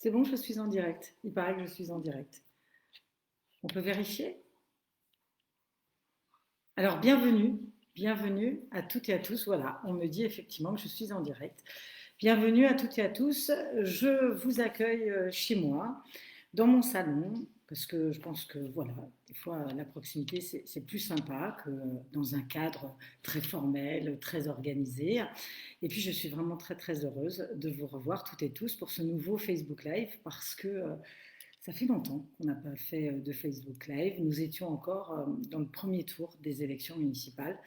C'est bon, je suis en direct. Il paraît que je suis en direct. On peut vérifier? Alors, bienvenue à toutes et à tous. Voilà, on me dit effectivement que je suis en direct. Bienvenue à toutes et à tous. Je vous accueille chez moi, dans mon salon, parce que je pense que voilà, des fois la proximité c'est plus sympa que dans un cadre très formel, très organisé. Et puis je suis vraiment très très heureuse de vous revoir toutes et tous pour ce nouveau Facebook Live parce que ça fait longtemps qu'on n'a pas fait de Facebook Live. Nous étions encore dans le premier tour des élections municipales.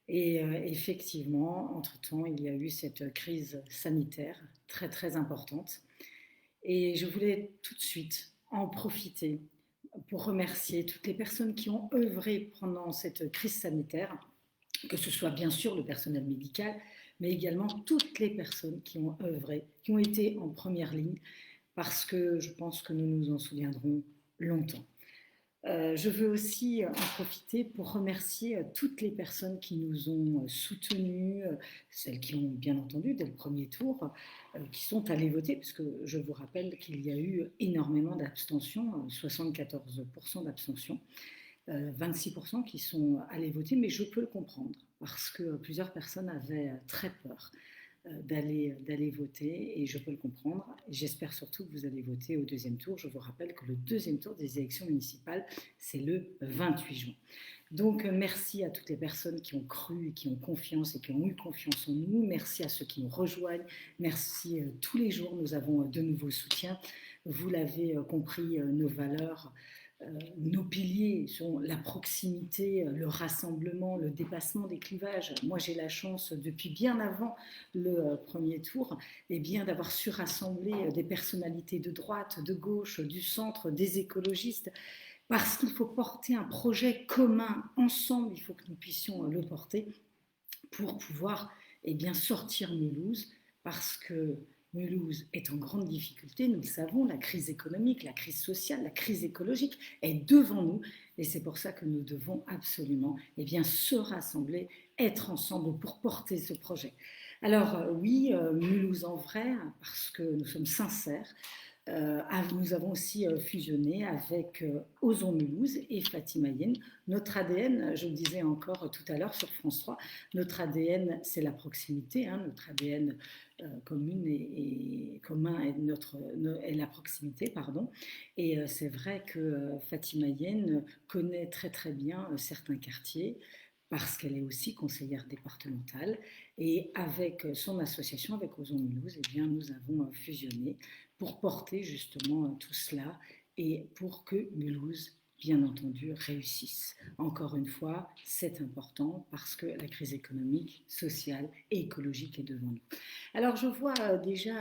Et effectivement, entre-temps, il y a eu cette crise sanitaire très très importante. Et je voulais tout de suite en profiter pour remercier toutes les personnes qui ont œuvré pendant cette crise sanitaire, que ce soit bien sûr le personnel médical, mais également toutes les personnes qui ont œuvré, qui ont été en première ligne, parce que je pense que nous nous en souviendrons longtemps. Je veux aussi en profiter pour remercier toutes les personnes qui nous ont soutenus, celles qui ont bien entendu dès le premier tour, qui sont allées voter, puisque je vous rappelle qu'il y a eu énormément d'abstentions, 74% d'abstention, 26% qui sont allés voter, mais je peux le comprendre, parce que plusieurs personnes avaient très peur d'aller voter et je peux le comprendre. J'espère surtout que vous allez voter au deuxième tour. Je vous rappelle que le deuxième tour des élections municipales, c'est le 28 juin. Donc merci à toutes les personnes qui ont cru, qui ont confiance et qui ont eu confiance en nous. Merci à ceux qui nous rejoignent. Merci tous les jours, nous avons de nouveaux soutiens. Vous l'avez compris, nos valeurs, nos piliers sont la proximité, le rassemblement, le dépassement des clivages. Moi, j'ai la chance, depuis bien avant le premier tour, d'avoir su rassembler des personnalités de droite, de gauche, du centre, des écologistes, parce qu'il faut porter un projet commun ensemble, il faut que nous puissions le porter pour pouvoir sortir Mulhouse, parce que Mulhouse est en grande difficulté, nous le savons, la crise économique, la crise sociale, la crise écologique est devant nous et c'est pour ça que nous devons absolument se rassembler, être ensemble pour porter ce projet. Alors oui, Mulhouse en vrai, parce que nous sommes sincères, nous avons aussi fusionné avec Osons Mulhouse et Fatima-Yen. Notre ADN, je le disais encore tout à l'heure sur France 3, notre ADN c'est la proximité, notre ADN commun est la proximité, pardon. Et c'est vrai que Fatima-Yen connaît très très bien certains quartiers, parce qu'elle est aussi conseillère départementale. Et avec son association, avec Osons Mulhouse, nous avons fusionné pour porter justement tout cela et pour que Mulhouse, bien entendu, réussisse. Encore une fois, c'est important parce que la crise économique, sociale et écologique est devant nous. Alors je vois déjà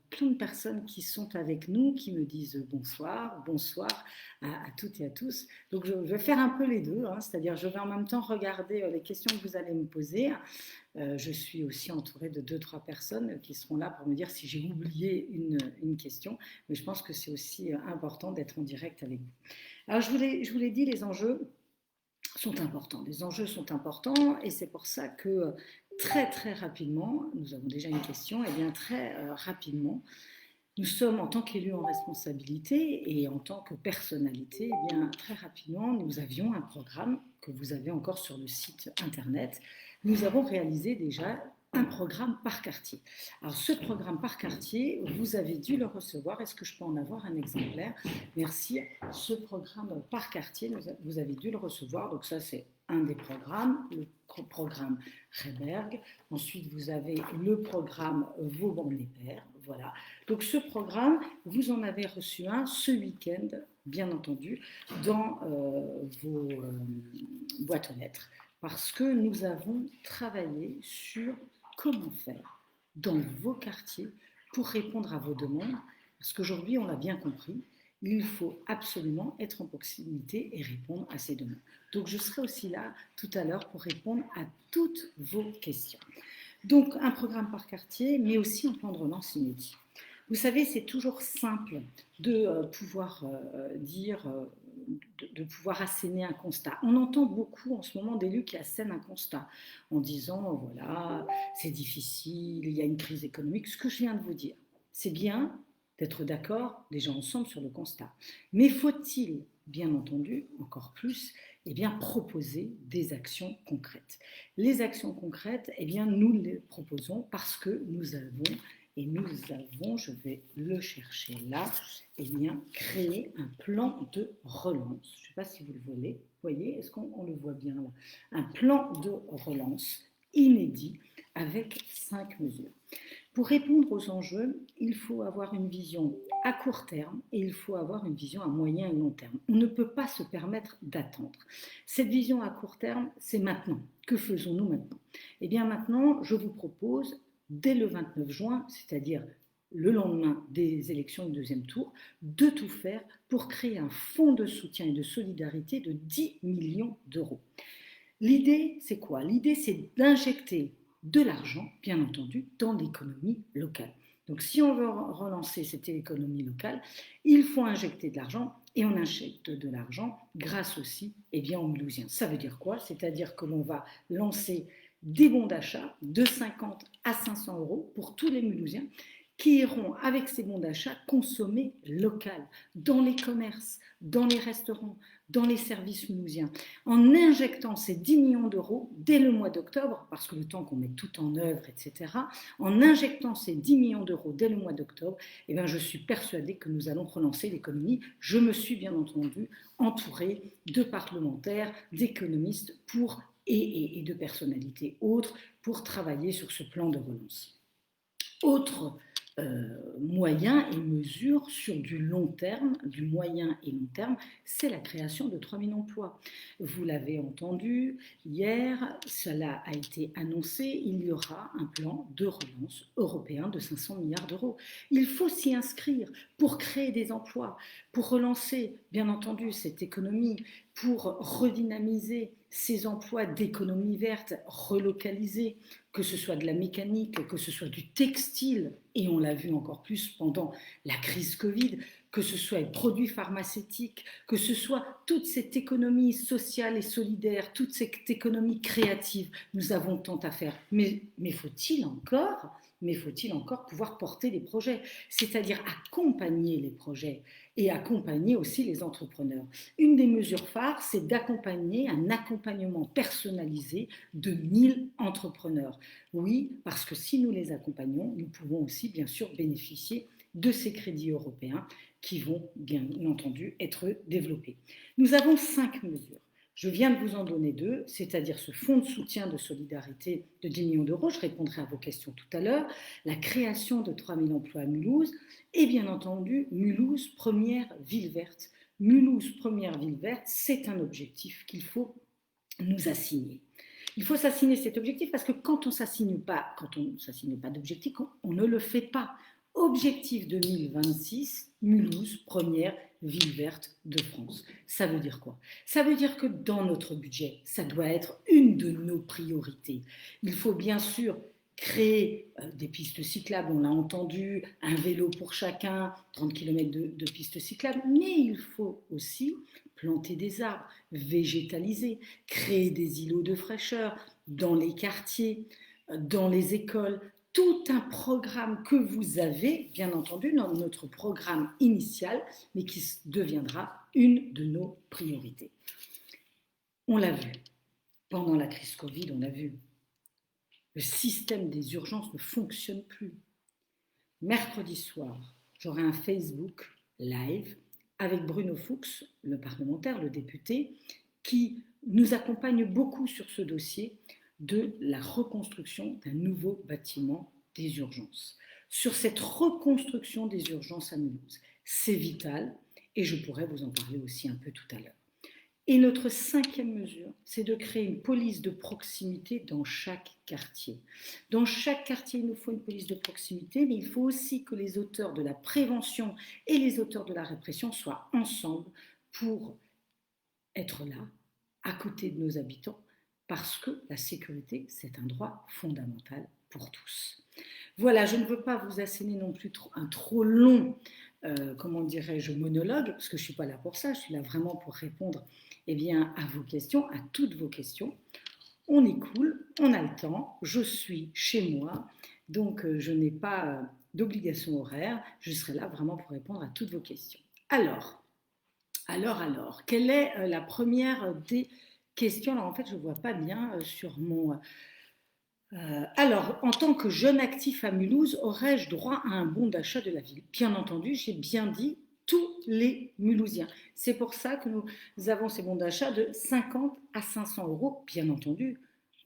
plein de personnes qui sont avec nous, qui me disent bonsoir, bonsoir à toutes et à tous. Donc je vais faire un peu les deux, c'est-à-dire je vais en même temps regarder les questions que vous allez me poser. Je suis aussi entourée de 2-3 personnes qui seront là pour me dire si j'ai oublié une question, mais je pense que c'est aussi important d'être en direct avec vous. Alors je vous l'ai dit, les enjeux sont importants. Les enjeux sont importants et c'est pour ça que très très rapidement, nous avons déjà une question, et bien très rapidement, nous sommes en tant qu'élus en responsabilité et en tant que personnalité, très rapidement, nous avions un programme que vous avez encore sur le site internet. Nous avons réalisé déjà un programme par quartier. Alors ce programme par quartier, vous avez dû le recevoir. Est-ce que je peux en avoir un exemplaire? Merci. Ce programme par quartier, vous avez dû le recevoir. Donc ça, c'est un des programmes, le programme Reberg. Ensuite, vous avez le programme Vauban-les-Pères. Voilà. Donc ce programme, vous en avez reçu un ce week-end, bien entendu, dans vos boîtes aux lettres, parce que nous avons travaillé sur comment faire dans vos quartiers pour répondre à vos demandes, parce qu'aujourd'hui, on l'a bien compris, il faut absolument être en proximité et répondre à ces demandes. Donc je serai aussi là tout à l'heure pour répondre à toutes vos questions. Donc un programme par quartier, mais aussi un plan de relance inédit. Vous savez, c'est toujours simple de pouvoir dire, de pouvoir asséner un constat. On entend beaucoup en ce moment d'élus qui assènent un constat en disant, voilà, c'est difficile, il y a une crise économique, ce que je viens de vous dire. C'est bien, d'être d'accord déjà ensemble sur le constat. Mais faut-il, bien entendu, encore plus, proposer des actions concrètes. Les actions concrètes, nous les proposons parce que nous avons, je vais le chercher là, créé un plan de relance. Je ne sais pas si vous le voyez, est-ce qu'on le voit bien là? Un plan de relance inédit avec 5 mesures. Pour répondre aux enjeux, il faut avoir une vision à court terme et il faut avoir une vision à moyen et long terme. On ne peut pas se permettre d'attendre. Cette vision à court terme, c'est maintenant. Que faisons-nous maintenant? Maintenant, je vous propose, dès le 29 juin, c'est-à-dire le lendemain des élections du deuxième tour, de tout faire pour créer un fonds de soutien et de solidarité de 10 millions d'euros. L'idée, c'est quoi? L'idée, c'est d'injecter de l'argent, bien entendu, dans l'économie locale. Donc, si on veut relancer cette économie locale, il faut injecter de l'argent et on injecte de l'argent grâce aussi aux Mulhousiens. Ça veut dire quoi? C'est-à-dire que l'on va lancer des bons d'achat de 50 à 500 euros pour tous les Mulhousiens qui iront, avec ces bons d'achat, consommer local, dans les commerces, dans les restaurants, dans les services mulhousiens, en injectant ces 10 millions d'euros dès le mois d'octobre, parce que le temps qu'on mette tout en œuvre, etc., en injectant ces 10 millions d'euros dès le mois d'octobre, je suis persuadée que nous allons relancer l'économie. Je me suis bien entendu entourée de parlementaires, d'économistes et de personnalités autres pour travailler sur ce plan de relance. Autre moyens et mesures sur du long terme, du moyen et long terme, c'est la création de 3 000 emplois. Vous l'avez entendu hier, cela a été annoncé, il y aura un plan de relance européen de 500 milliards d'euros. Il faut s'y inscrire pour créer des emplois, pour relancer, bien entendu, cette économie, pour redynamiser ces emplois d'économie verte relocalisés, que ce soit de la mécanique, que ce soit du textile, et on l'a vu encore plus pendant la crise Covid, que ce soit les produits pharmaceutiques, que ce soit toute cette économie sociale et solidaire, toute cette économie créative. Nous avons tant à faire. Mais faut-il encore pouvoir porter les projets, c'est-à-dire accompagner les projets et accompagner aussi les entrepreneurs. Une des mesures phares, c'est d'accompagner un accompagnement personnalisé de 1000 entrepreneurs. Oui, parce que si nous les accompagnons, nous pouvons aussi bien sûr bénéficier de ces crédits européens qui vont bien entendu être développés. Nous avons 5 mesures. Je viens de vous en donner 2, c'est-à-dire ce fonds de soutien de solidarité de 10 millions d'euros, je répondrai à vos questions tout à l'heure, la création de 3 000 emplois à Mulhouse et bien entendu Mulhouse, première ville verte. Mulhouse, première ville verte, c'est un objectif qu'il faut nous assigner. Il faut s'assigner cet objectif parce que quand on ne s'assigne pas d'objectif, on ne le fait pas. Objectif 2026, Mulhouse, première ville verte de France. Ça veut dire quoi? Ça veut dire que dans notre budget, ça doit être une de nos priorités. Il faut bien sûr créer des pistes cyclables, on l'a entendu, un vélo pour chacun, 30 km de pistes cyclables, mais il faut aussi planter des arbres, végétaliser, créer des îlots de fraîcheur dans les quartiers, dans les écoles, tout un programme que vous avez, bien entendu, dans notre programme initial, mais qui deviendra une de nos priorités. On l'a vu, pendant la crise Covid, on l'a vu, le système des urgences ne fonctionne plus. Mercredi soir, j'aurai un Facebook live avec Bruno Fuchs, le parlementaire, le député, qui nous accompagne beaucoup sur ce dossier de la reconstruction d'un nouveau bâtiment des urgences. Sur cette reconstruction des urgences à Mulhouse, c'est vital et je pourrais vous en parler aussi un peu tout à l'heure. Et notre 5e mesure, c'est de créer une police de proximité dans chaque quartier. Dans chaque quartier, il nous faut une police de proximité, mais il faut aussi que les auteurs de la prévention et les auteurs de la répression soient ensemble pour être là, à côté de nos habitants, parce que la sécurité, c'est un droit fondamental pour tous. Voilà, je ne veux pas vous asséner non plus un trop long, monologue, parce que je ne suis pas là pour ça, je suis là vraiment pour répondre à vos questions, à toutes vos questions. On est cool, on a le temps, je suis chez moi, donc je n'ai pas d'obligation horaire. Je serai là vraiment pour répondre à toutes vos questions. Alors, quelle est la première des questions? Alors, en fait, je ne vois pas bien sur mon... alors, en tant que jeune actif à Mulhouse, aurais-je droit à un bon d'achat de la ville? Bien entendu, j'ai bien dit tous les Mulhousiens. C'est pour ça que nous avons ces bons d'achat de 50 à 500 euros, bien entendu,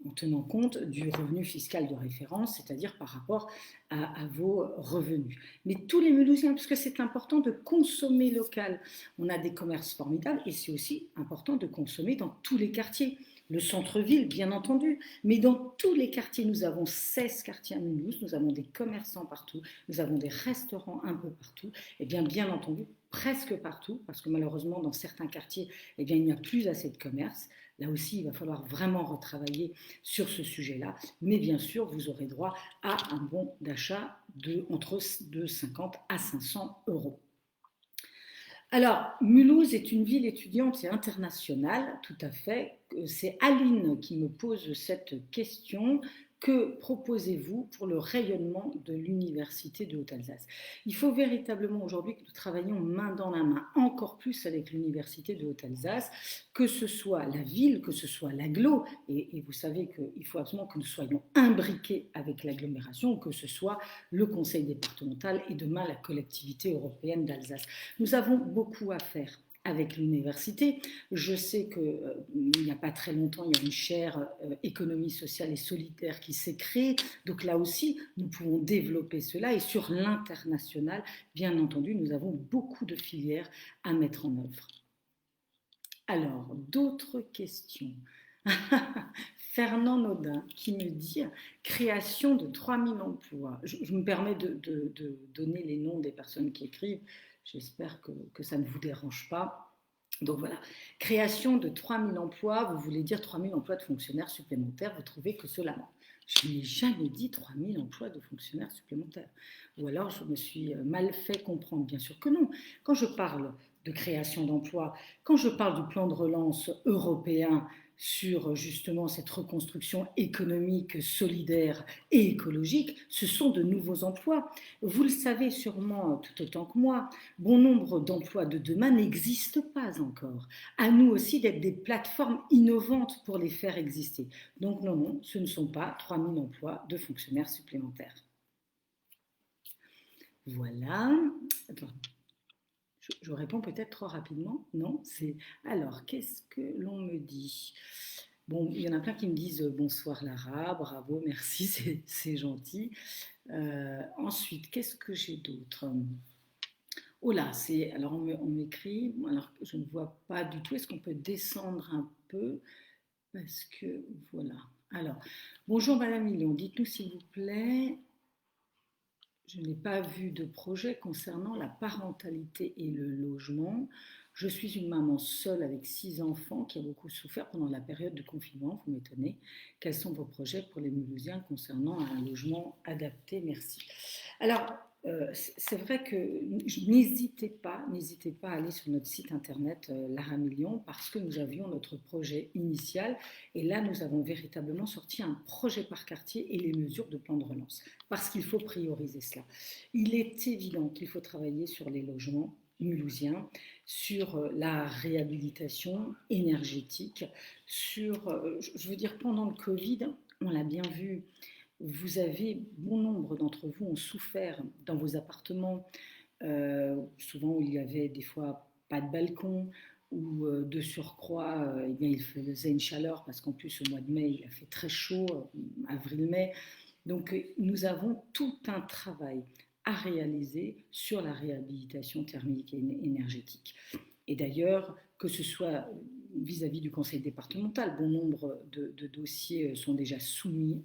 en tenant compte du revenu fiscal de référence, c'est-à-dire par rapport à vos revenus. Mais tous les Mulhousiens, parce que c'est important de consommer local. On a des commerces formidables et c'est aussi important de consommer dans tous les quartiers. Le centre-ville, bien entendu, mais dans tous les quartiers, nous avons 16 quartiers à Mulhouse, nous avons des commerçants partout, nous avons des restaurants un peu partout, et bien entendu, presque partout, parce que malheureusement, dans certains quartiers, il n'y a plus assez de commerce. Là aussi, il va falloir vraiment retravailler sur ce sujet-là, mais bien sûr, vous aurez droit à un bon d'achat entre 50 à 500 euros. Alors, Mulhouse est une ville étudiante et internationale, tout à fait. C'est Aline qui me pose cette question. Que proposez-vous pour le rayonnement de l'Université de Haute-Alsace? Il faut véritablement aujourd'hui que nous travaillions main dans la main, encore plus avec l'Université de Haute-Alsace, que ce soit la ville, que ce soit l'agglo, et vous savez qu'il faut absolument que nous soyons imbriqués avec l'agglomération, que ce soit le conseil départemental et demain la collectivité européenne d'Alsace. Nous avons beaucoup à faire avec l'université. Je sais qu'il n'y a pas très longtemps, il y a une chaire économie sociale et solidaire qui s'est créée. Donc là aussi, nous pouvons développer cela. Et sur l'international, bien entendu, nous avons beaucoup de filières à mettre en œuvre. Alors, d'autres questions. Fernand Naudin qui me dit création de 3000 emplois. Je me permets de donner les noms des personnes qui écrivent. J'espère que ça ne vous dérange pas. Donc voilà, création de 3000 emplois, vous voulez dire 3000 emplois de fonctionnaires supplémentaires, vous trouvez que cela manque. Je n'ai jamais dit 3000 emplois de fonctionnaires supplémentaires. Ou alors je me suis mal fait comprendre, bien sûr que non. Quand je parle de création d'emplois, quand je parle du plan de relance européen, sur justement cette reconstruction économique, solidaire et écologique, ce sont de nouveaux emplois. Vous le savez sûrement tout autant que moi, bon nombre d'emplois de demain n'existent pas encore. À nous aussi d'être des plateformes innovantes pour les faire exister. Donc non, ce ne sont pas 3000 emplois de fonctionnaires supplémentaires. Voilà. Attends. Je réponds peut-être trop rapidement, non? Alors, qu'est-ce que l'on me dit? Bon, il y en a plein qui me disent bonsoir Lara, bravo, merci, c'est gentil. Ensuite, qu'est-ce que j'ai d'autre? Oh là, alors on m'écrit, alors je ne vois pas du tout, est-ce qu'on peut descendre un peu? Parce que, voilà. Alors, bonjour Madame Million, dites-nous s'il vous plaît. Je n'ai pas vu de projet concernant la parentalité et le logement. Je suis une maman seule avec 6 enfants qui a beaucoup souffert pendant la période de confinement. Vous m'étonnez. Quels sont vos projets pour les Mulhousiens concernant un logement adapté? Merci. Alors, c'est vrai que n'hésitez pas à aller sur notre site internet Lara Million parce que nous avions notre projet initial et là nous avons véritablement sorti un projet par quartier et les mesures de plan de relance parce qu'il faut prioriser cela. Il est évident qu'il faut travailler sur les logements mulhousiens, sur la réhabilitation énergétique, je veux dire pendant le Covid, on l'a bien vu. Vous avez, bon nombre d'entre vous ont souffert dans vos appartements, souvent où il y avait des fois pas de balcon, ou de surcroît, il faisait une chaleur parce qu'en plus au mois de mai, il a fait très chaud, avril-mai. Donc nous avons tout un travail à réaliser sur la réhabilitation thermique et énergétique. Et d'ailleurs, que ce soit vis-à-vis du conseil départemental, bon nombre de dossiers sont déjà soumis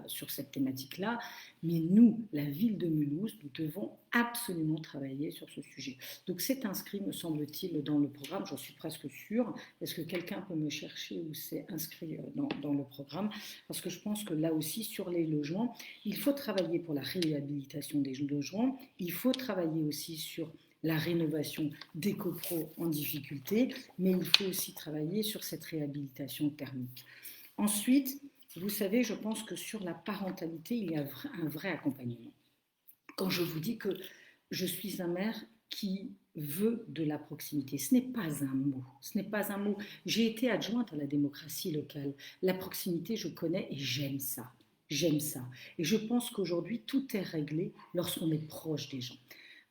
sur cette thématique-là, mais nous, la ville de Mulhouse, nous devons absolument travailler sur ce sujet. Donc c'est inscrit, me semble-t-il, dans le programme, j'en suis presque sûre. Est-ce que quelqu'un peut me chercher où c'est inscrit dans le programme? Parce que je pense que là aussi, sur les logements, il faut travailler pour la réhabilitation des logements, il faut travailler aussi sur la rénovation des copros en difficulté, mais il faut aussi travailler sur cette réhabilitation thermique. Ensuite, vous savez, je pense que sur la parentalité, il y a un vrai accompagnement. quand je vous dis que je suis un maire qui veut de la proximité. Ce n'est pas un mot. Ce n'est pas un mot. J'ai été adjointe à la démocratie locale. La proximité, je connais et j'aime ça. J'aime ça. Et je pense qu'aujourd'hui, tout est réglé lorsqu'on est proche des gens.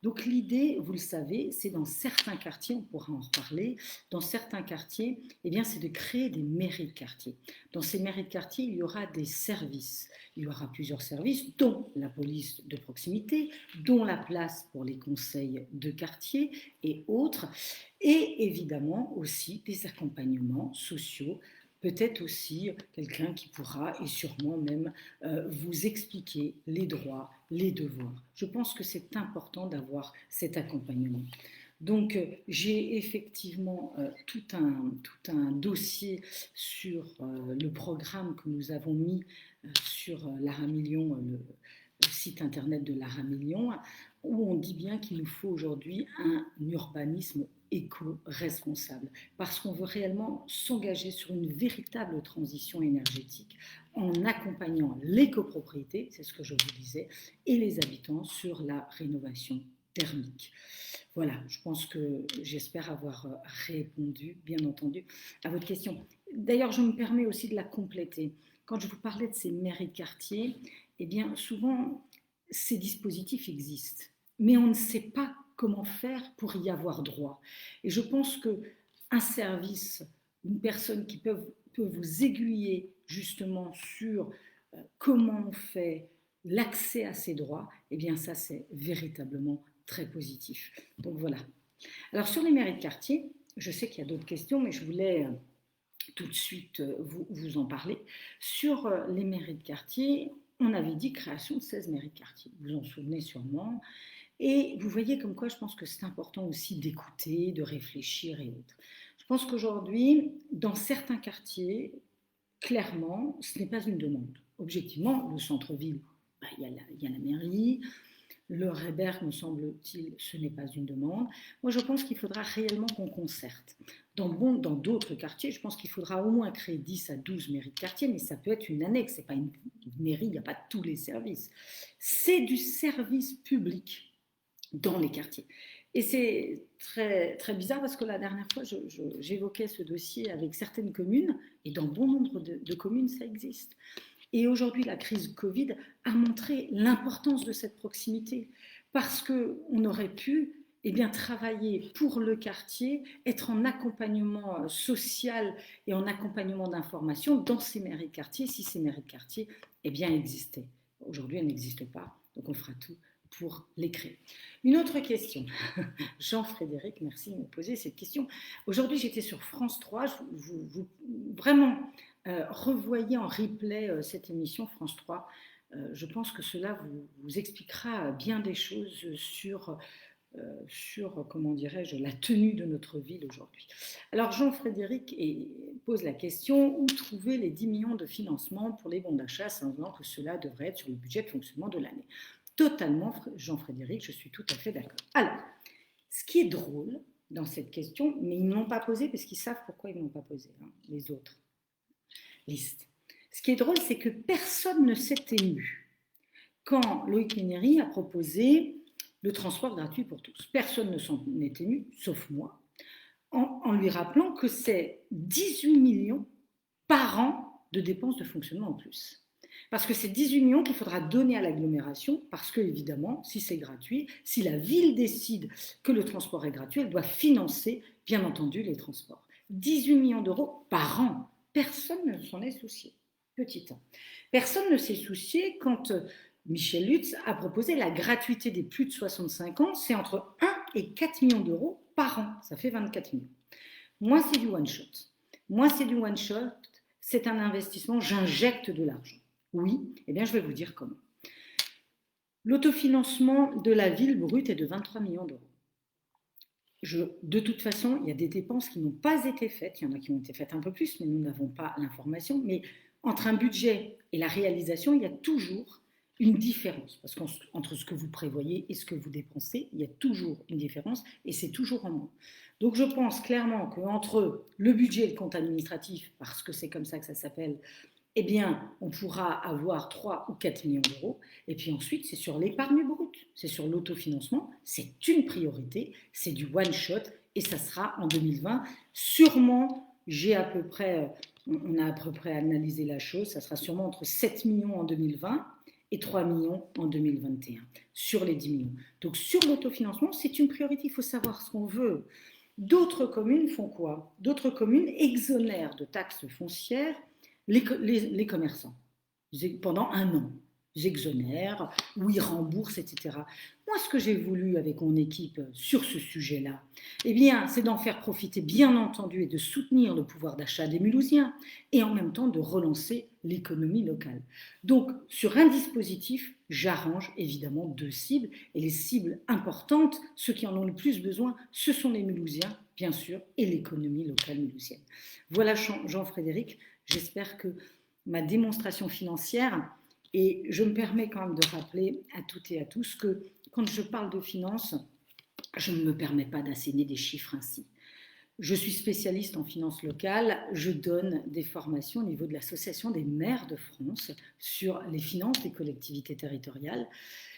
Donc l'idée, vous le savez, c'est dans certains quartiers, on pourra en reparler, dans certains quartiers, eh bien, c'est de créer des mairies de quartier. Dans ces mairies de quartier, il y aura des services. Il y aura plusieurs services, dont la police de proximité, dont la place pour les conseils de quartier et autres, et évidemment aussi des accompagnements sociaux, peut-être aussi quelqu'un qui pourra et sûrement même vous expliquer les droits, les devoirs. Je pense que c'est important d'avoir cet accompagnement. Donc, j'ai effectivement tout un dossier sur le programme que nous avons mis sur Lara Million, le site internet de Lara Million, où on dit bien qu'il nous faut aujourd'hui un urbanisme éco-responsable, parce qu'on veut réellement s'engager sur une véritable transition énergétique en accompagnant les copropriétés, c'est ce que je vous disais, et les habitants sur la rénovation thermique. Voilà, je pense que j'espère avoir répondu, bien entendu, à votre question. D'ailleurs, je me permets aussi de la compléter. Quand je vous parlais de ces mairies de quartier, eh bien, souvent, ces dispositifs existent, mais on ne sait pas comment faire pour y avoir droit. Et je pense qu'un service, une personne qui peut vous aiguiller justement sur comment on fait l'accès à ces droits, eh bien ça c'est véritablement très positif. Donc voilà. Alors sur les mairies de quartier, je sais qu'il y a d'autres questions, mais je voulais tout de suite vous en parler. Sur les mairies de quartier, on avait dit création de 16 mairies de quartier. Vous vous en souvenez sûrement. Et vous voyez comme quoi je pense que c'est important aussi d'écouter, de réfléchir et autres. Je pense qu'aujourd'hui, dans certains quartiers, clairement, ce n'est pas une demande. Objectivement, le centre-ville, il y a la mairie. Le REBER, me semble-t-il, ce n'est pas une demande. Moi, je pense qu'il faudra réellement qu'on concerte. Dans d'autres quartiers, je pense qu'il faudra au moins créer 10 à 12 mairies de quartier, mais ça peut être une annexe, ce n'est pas une mairie, il n'y a pas tous les services. C'est du service public dans les quartiers. Et c'est très, très bizarre parce que la dernière fois, j'évoquais ce dossier avec certaines communes, et dans bon nombre de communes, ça existe. Et aujourd'hui, la crise Covid a montré l'importance de cette proximité parce qu'on aurait pu travailler pour le quartier, être en accompagnement social et en accompagnement d'information dans ces mairies de quartier si ces mairies de quartier existaient. Aujourd'hui, elles n'existent pas, donc on fera tout pour les créer. Une autre question. Jean-Frédéric, merci de me poser cette question. Aujourd'hui, j'étais sur France 3. Vraiment, revoyez en replay cette émission France 3. Je pense que cela vous expliquera bien des choses sur comment dirais-je, la tenue de notre ville aujourd'hui. Alors Jean-Frédéric pose la question, où trouver les 10 millions de financement pour les bons d'achat, sachant que cela devrait être sur le budget de fonctionnement de l'année. Totalement, Jean-Frédéric, je suis tout à fait d'accord. Alors, ce qui est drôle dans cette question, mais ils ne l'ont pas posée parce qu'ils savent pourquoi ils ne l'ont pas posée, les autres listes. Ce qui est drôle, c'est que personne ne s'est ému quand Loïc Méneri a proposé le transport gratuit pour tous. Personne ne s'en est ému, sauf moi, en lui rappelant que c'est 18 millions par an de dépenses de fonctionnement en plus. Parce que c'est 18 millions qu'il faudra donner à l'agglomération, parce que, évidemment, si c'est gratuit, si la ville décide que le transport est gratuit, elle doit financer, bien entendu, les transports. 18 millions d'euros par an. Personne ne s'en est soucié. Petit 1. Personne ne s'est soucié quand Michel Lutz a proposé la gratuité des plus de 65 ans, c'est entre 1 et 4 millions d'euros par an. Ça fait 24 millions. Moi, c'est du one-shot. C'est un investissement, j'injecte de l'argent. Oui, je vais vous dire comment. L'autofinancement de la ville brute est de 23 millions d'euros. De toute façon, il y a des dépenses qui n'ont pas été faites. Il y en a qui ont été faites un peu plus, mais nous n'avons pas l'information. Mais entre un budget et la réalisation, il y a toujours une différence. Parce qu'entre ce que vous prévoyez et ce que vous dépensez, il y a toujours une différence et c'est toujours en moins. Donc je pense clairement qu'entre le budget et le compte administratif, parce que c'est comme ça que ça s'appelle, eh bien, on pourra avoir 3 ou 4 millions d'euros. Et puis ensuite, c'est sur l'épargne brute, c'est sur l'autofinancement, c'est une priorité, c'est du one-shot, et ça sera en 2020. Sûrement, on a à peu près analysé la chose, ça sera sûrement entre 7 millions en 2020 et 3 millions en 2021, sur les 10 millions. Donc sur l'autofinancement, c'est une priorité, il faut savoir ce qu'on veut. D'autres communes font quoi? D'autres communes exonèrent de taxes foncières les commerçants pendant un an. Ils exonèrent ou ils remboursent, etc. Moi, ce que j'ai voulu avec mon équipe sur ce sujet-là, eh bien, c'est d'en faire profiter, bien entendu, et de soutenir le pouvoir d'achat des Mulhousiens et en même temps de relancer l'économie locale. Donc, sur un dispositif, j'arrange évidemment 2 cibles et les cibles importantes, ceux qui en ont le plus besoin, ce sont les Mulhousiens, bien sûr, et l'économie locale mulhousienne. Voilà, Jean-Frédéric, j'espère que ma démonstration financière, et je me permets quand même de rappeler à toutes et à tous que quand je parle de finances, je ne me permets pas d'asséner des chiffres ainsi. Je suis spécialiste en finances locales, je donne des formations au niveau de l'Association des maires de France sur les finances des collectivités territoriales.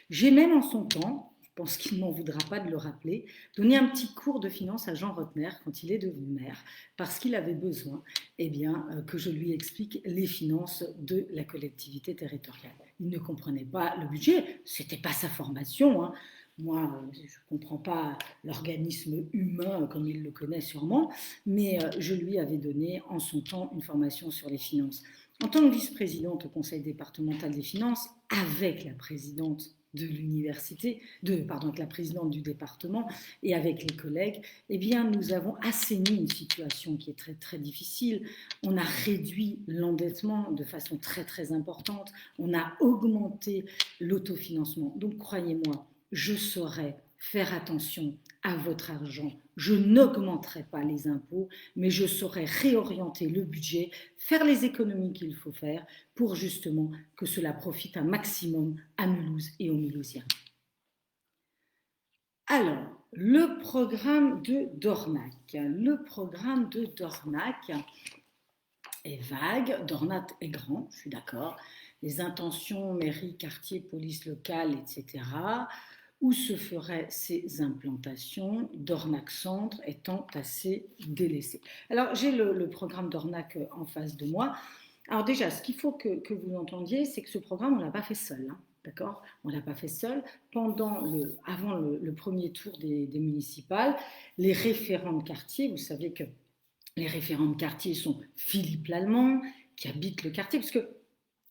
J'ai même en son temps, je pense qu'il ne m'en voudra pas de le rappeler, donné un petit cours de finance à Jean Rotner quand il est devenu maire, parce qu'il avait besoin que je lui explique les finances de la collectivité territoriale. Il ne comprenait pas le budget, ce n'était pas sa formation, hein. Moi, je ne comprends pas l'organisme humain comme il le connaît sûrement, mais je lui avais donné en son temps une formation sur les finances. En tant que vice-présidente au Conseil départemental des finances, avec la présidente de l'université, avec la présidente du département et avec les collègues, eh bien, nous avons assaini une situation qui est très, très difficile. On a réduit l'endettement de façon très, très importante. On a augmenté l'autofinancement. Donc, croyez-moi, je saurai faire attention à votre argent. Je n'augmenterai pas les impôts, mais je saurai réorienter le budget, faire les économies qu'il faut faire pour justement que cela profite un maximum à Mulhouse et aux Mulhousiens. Alors, le programme de Dornac. Le programme de Dornac est vague, Dornac est grand, je suis d'accord. Les intentions, mairie, quartier, police locale, etc. Où se feraient ces implantations, Dornac Centre étant assez délaissé. Alors, j'ai le programme Dornac en face de moi. Alors déjà, ce qu'il faut que vous entendiez, c'est que ce programme, on ne l'a pas fait seul. Hein, d'accord? On ne l'a pas fait seul. Avant le premier tour des municipales, les référents de quartier, vous savez que les référents de quartier sont Philippe Lallemand, qui habite le quartier, parce que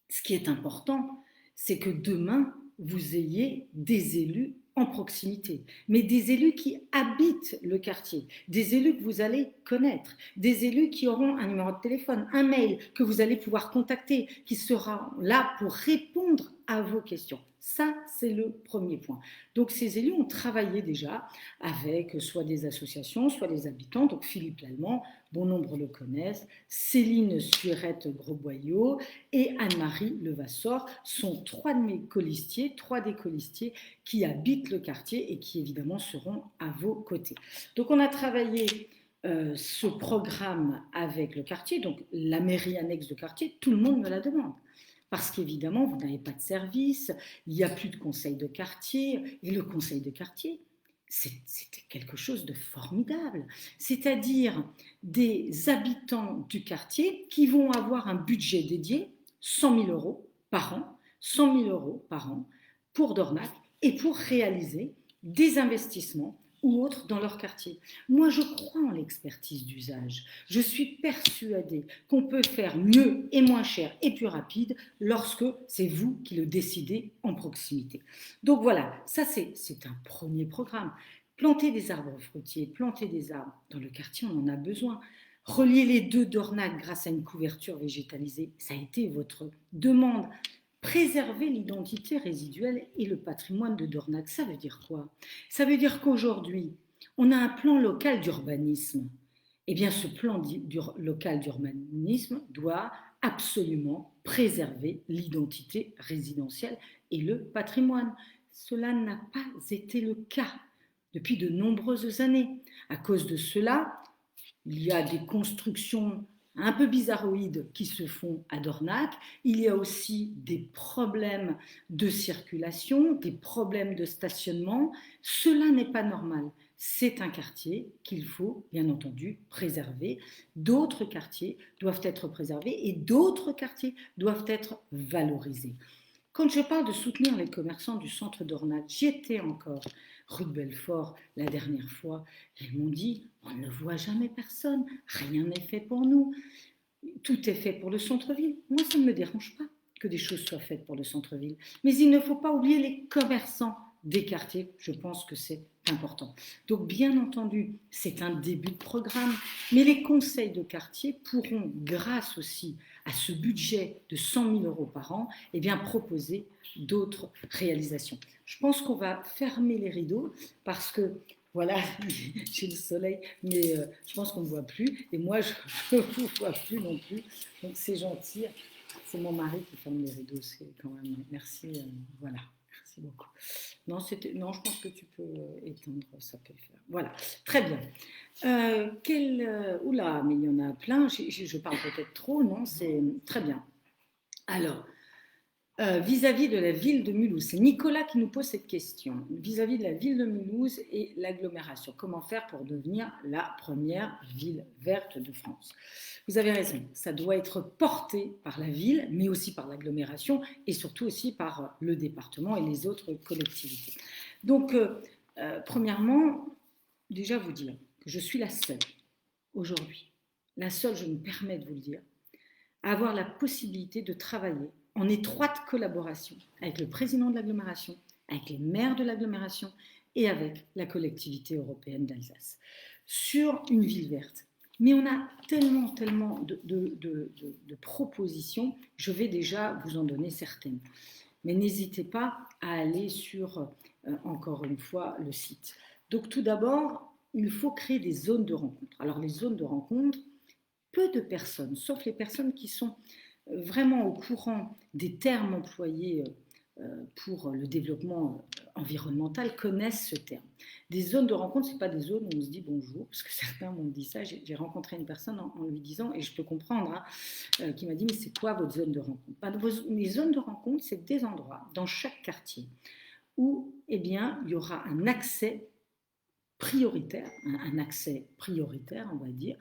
ce qui est important, c'est que demain, vous ayez des élus en proximité, mais des élus qui habitent le quartier, des élus que vous allez connaître, des élus qui auront un numéro de téléphone, un mail que vous allez pouvoir contacter, qui sera là pour répondre à vos questions. Ça, c'est le premier point. Donc, ces élus ont travaillé déjà avec soit des associations, soit des habitants. Donc, Philippe Lallemand, bon nombre le connaissent, Céline Surette-Grosboyau et Anne-Marie Levasseur sont 3 de mes colistiers, 3 des colistiers qui habitent le quartier et qui évidemment seront à vos côtés. Donc, on a travaillé ce programme avec le quartier, donc la mairie annexe de quartier, tout le monde me la demande. Parce qu'évidemment, vous n'avez pas de service, il n'y a plus de conseil de quartier, et le conseil de quartier, c'était quelque chose de formidable. C'est-à-dire des habitants du quartier qui vont avoir un budget dédié, 100 000 euros par an, 100 000 euros par an pour Dornac et pour réaliser des investissements ou autres dans leur quartier. Moi, je crois en l'expertise d'usage. Je suis persuadée qu'on peut faire mieux et moins cher et plus rapide lorsque c'est vous qui le décidez en proximité. Donc voilà, ça c'est un premier programme. Planter des arbres fruitiers, planter des arbres dans le quartier, on en a besoin. Relier les deux Dornac grâce à une couverture végétalisée, ça a été votre demande. Préserver l'identité résiduelle et le patrimoine de Dornac, ça veut dire quoi? Ça veut dire qu'aujourd'hui, on a un plan local d'urbanisme. Eh bien, ce plan local d'urbanisme doit absolument préserver l'identité résidentielle et le patrimoine. Cela n'a pas été le cas depuis de nombreuses années. À cause de cela, il y a des constructions un peu bizarroïdes qui se font à Dornac. Il y a aussi des problèmes de circulation, des problèmes de stationnement. Cela n'est pas normal. C'est un quartier qu'il faut, bien entendu, préserver. D'autres quartiers doivent être préservés et d'autres quartiers doivent être valorisés. Quand je parle de soutenir les commerçants du centre d'Ornac, j'y étais encore rue de Belfort la dernière fois. Ils m'ont dit, on ne voit jamais personne, rien n'est fait pour nous. Tout est fait pour le centre-ville. Moi, ça ne me dérange pas que des choses soient faites pour le centre-ville. Mais il ne faut pas oublier les commerçants des quartiers. Je pense que c'est important. Donc, bien entendu, c'est un début de programme, mais les conseils de quartier pourront, grâce aussi à ce budget de 100 000 euros par an, eh bien, proposer d'autres réalisations. Je pense qu'on va fermer les rideaux parce que voilà, j'ai le soleil, mais je pense qu'on ne me voit plus. Et moi, je ne vous vois plus non plus. Donc, c'est gentil. C'est mon mari qui ferme les rideaux. C'est quand même... Merci. Voilà. Merci beaucoup. Non, non, je pense que tu peux éteindre. Ça peut le faire. Voilà. Très bien. Oula, mais il y en a plein. Je parle peut-être trop, non? C'est très bien. Alors... vis-à-vis de la ville de Mulhouse. C'est Nicolas qui nous pose cette question. Vis-à-vis de la ville de Mulhouse et l'agglomération, comment faire pour devenir la première ville verte de France? Vous avez raison, ça doit être porté par la ville, mais aussi par l'agglomération et surtout aussi par le département et les autres collectivités. Donc, premièrement, déjà vous dire que je suis la seule aujourd'hui, la seule, je me permets de vous le dire, à avoir la possibilité de travailler en étroite collaboration avec le président de l'agglomération, avec les maires de l'agglomération et avec la collectivité européenne d'Alsace sur une ville verte. Mais on a tellement de propositions, je vais déjà vous en donner certaines. Mais n'hésitez pas à aller sur, encore une fois, le site. Donc tout d'abord, il faut créer des zones de rencontre. Alors les zones de rencontre, peu de personnes, sauf les personnes qui sont vraiment au courant des termes employés pour le développement environnemental, connaissent ce terme. Des zones de rencontre, ce n'est pas des zones où on se dit bonjour, parce que certains m'ont dit ça. J'ai rencontré une personne en lui disant, et je peux comprendre, hein, qui m'a dit, mais c'est quoi votre zone de rencontre? Les zones de rencontre, c'est des endroits dans chaque quartier où eh bien, il y aura un accès prioritaire, on va dire,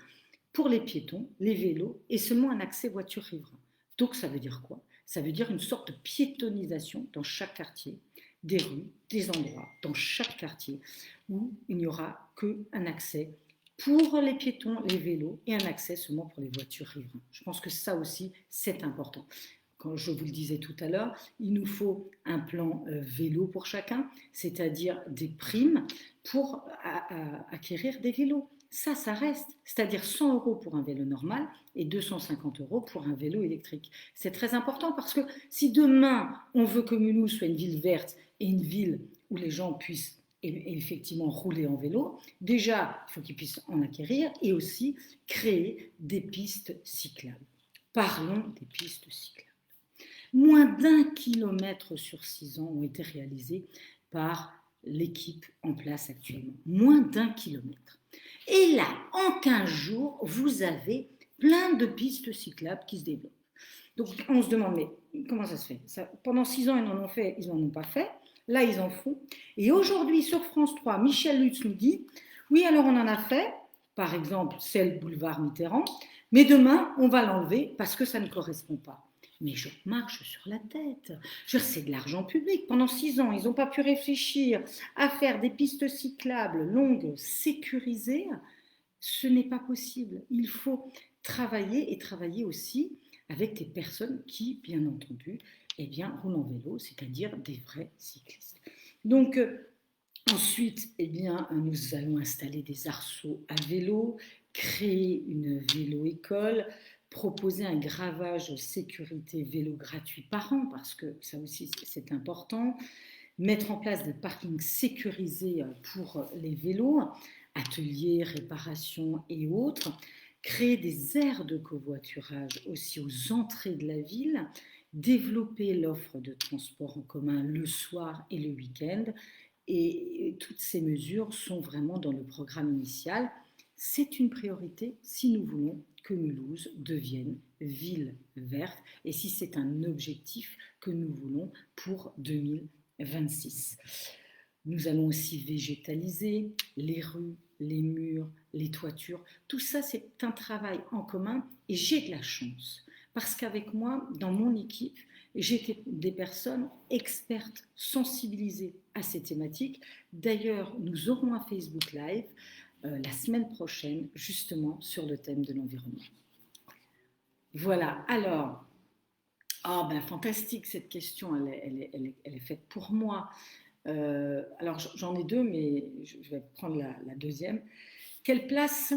pour les piétons, les vélos et seulement un accès voiture riverain. Donc ça veut dire quoi? Ça veut dire une sorte de piétonisation dans chaque quartier, des rues, des endroits, dans chaque quartier, où il n'y aura qu'un accès pour les piétons, les vélos et un accès seulement pour les voitures riverains. Je pense que ça aussi, c'est important. Quand je vous le disais tout à l'heure, il nous faut un plan vélo pour chacun, c'est-à-dire des primes pour acquérir des vélos. Ça reste, c'est-à-dire 100 euros pour un vélo normal et 250 euros pour un vélo électrique. C'est très important parce que si demain on veut que Mulhouse soit une ville verte et une ville où les gens puissent effectivement rouler en vélo, déjà il faut qu'ils puissent en acquérir et aussi créer des pistes cyclables. Parlons des pistes cyclables. Moins d'1 kilomètre sur 6 ans ont été réalisés par l'équipe en place actuellement. Moins d'1 kilomètre. Et là, en 15 jours, vous avez plein de pistes cyclables qui se développent. Donc, on se demande, mais comment ça se fait? Pendant 6 ans, ils en ont fait, ils n'en ont pas fait. Là, ils en font. Et aujourd'hui, sur France 3, Michel Lutz nous dit, oui, alors on en a fait, par exemple, celle boulevard Mitterrand, mais demain, on va l'enlever parce que ça ne correspond pas. Mais je marche sur la tête. C'est de l'argent public. Pendant 6 ans, ils n'ont pas pu réfléchir à faire des pistes cyclables longues, sécurisées. Ce n'est pas possible. Il faut travailler et travailler aussi avec des personnes qui, bien entendu, eh bien, roulent en vélo, c'est-à-dire des vrais cyclistes. Donc, ensuite, eh bien, nous allons installer des arceaux à vélo, créer une vélo-école, proposer un gravage sécurité vélo gratuit par an, parce que ça aussi c'est important, mettre en place des parkings sécurisés pour les vélos, ateliers, réparations et autres, créer des aires de covoiturage aussi aux entrées de la ville, développer l'offre de transport en commun le soir et le week-end. Et toutes ces mesures sont vraiment dans le programme initial. C'est une priorité si nous voulons que Mulhouse devienne ville verte et si c'est un objectif que nous voulons pour 2026. Nous allons aussi végétaliser les rues, les murs, les toitures. Tout ça, c'est un travail en commun et j'ai de la chance parce qu'avec moi, dans mon équipe, j'ai des personnes expertes, sensibilisées à ces thématiques. D'ailleurs, nous aurons un Facebook Live la semaine prochaine, justement, sur le thème de l'environnement. Voilà, alors, fantastique cette question, elle est faite pour moi. Alors j'en ai deux, mais je vais prendre la deuxième. Quelle place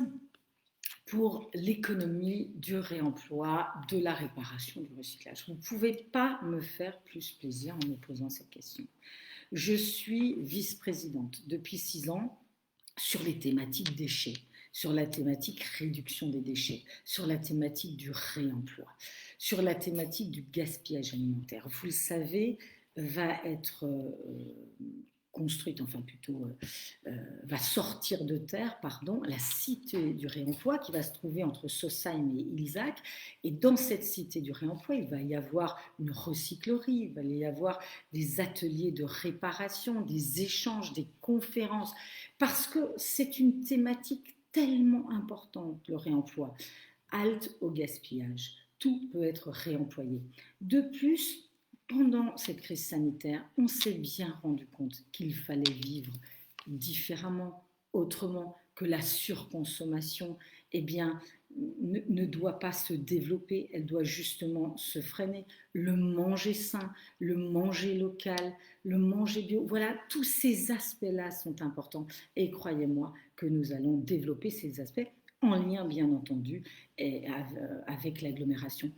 pour l'économie du réemploi, de la réparation, du recyclage? Vous ne pouvez pas me faire plus plaisir en me posant cette question. Je suis vice-présidente depuis 6 ans sur les thématiques déchets, sur la thématique réduction des déchets, sur la thématique du réemploi, sur la thématique du gaspillage alimentaire. Vous le savez, va être construite, va sortir de terre, la cité du réemploi qui va se trouver entre Sausheim et Ilzac. Et dans cette cité du réemploi, il va y avoir une recyclerie, il va y avoir des ateliers de réparation, des échanges, des conférences, parce que c'est une thématique tellement importante, le réemploi. Halte au gaspillage. Tout peut être réemployé. De plus, pendant cette crise sanitaire, on s'est bien rendu compte qu'il fallait vivre différemment, autrement, que la surconsommation ne doit pas se développer, elle doit justement se freiner. Le manger sain, le manger local, le manger bio, voilà, tous ces aspects-là sont importants. Et croyez-moi que nous allons développer ces aspects en lien, bien entendu, avec l'agglomération.